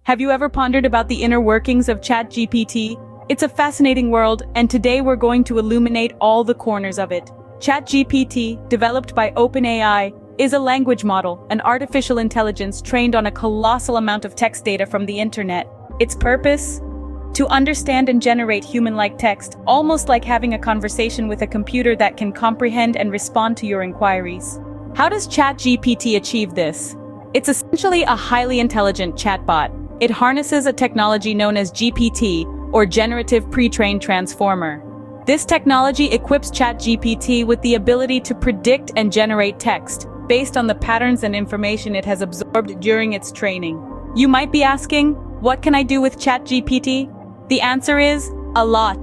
Have you ever pondered about the inner workings of ChatGPT? It's a fascinating world, and today we're going to illuminate all the corners of it. ChatGPT, developed by OpenAI, is a language model, an artificial intelligence trained on a colossal amount of text data from the internet. Its purpose? To understand and generate human-like text, almost like having a conversation with a computer that can comprehend and respond to your inquiries. How does ChatGPT achieve this? It's essentially a highly intelligent chatbot. It harnesses a technology known as GPT, or Generative Pre-trained Transformer. This technology equips ChatGPT with the ability to predict and generate text, based on the patterns and information it has absorbed during its training. You might be asking, what can I do with ChatGPT? The answer is, a lot.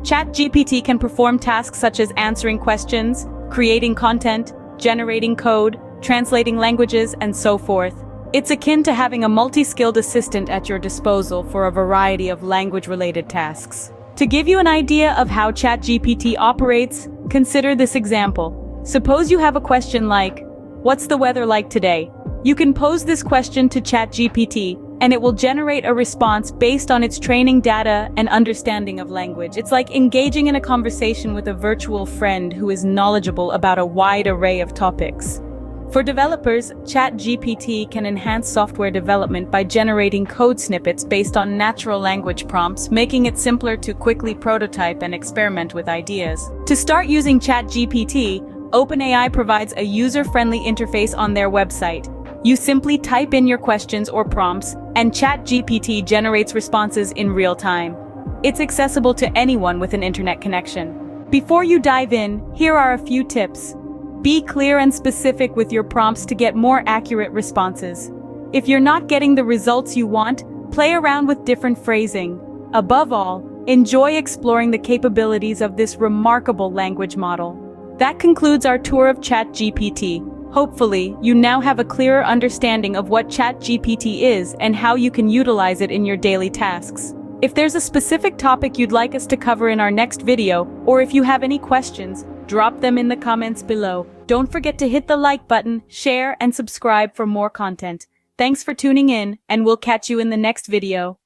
ChatGPT can perform tasks such as answering questions, creating content, generating code, translating languages, and so forth. It's akin to having a multi-skilled assistant at your disposal for a variety of language-related tasks. To give you an idea of how ChatGPT operates, consider this example. Suppose you have a question like, "What's the weather like today?" You can pose this question to ChatGPT, and it will generate a response based on its training data and understanding of language. It's like engaging in a conversation with a virtual friend who is knowledgeable about a wide array of topics. For developers, ChatGPT can enhance software development by generating code snippets based on natural language prompts, making it simpler to quickly prototype and experiment with ideas. To start using ChatGPT, OpenAI provides a user-friendly interface on their website. You simply type in your questions or prompts, and ChatGPT generates responses in real time. It's accessible to anyone with an internet connection. Before you dive in, here are a few tips. Be clear and specific with your prompts to get more accurate responses. If you're not getting the results you want, play around with different phrasing. Above all, enjoy exploring the capabilities of this remarkable language model. That concludes our tour of ChatGPT. Hopefully, you now have a clearer understanding of what ChatGPT is and how you can utilize it in your daily tasks. If there's a specific topic you'd like us to cover in our next video, or if you have any questions, drop them in the comments below. Don't forget to hit the like button, share, and subscribe for more content. Thanks for tuning in, and we'll catch you in the next video.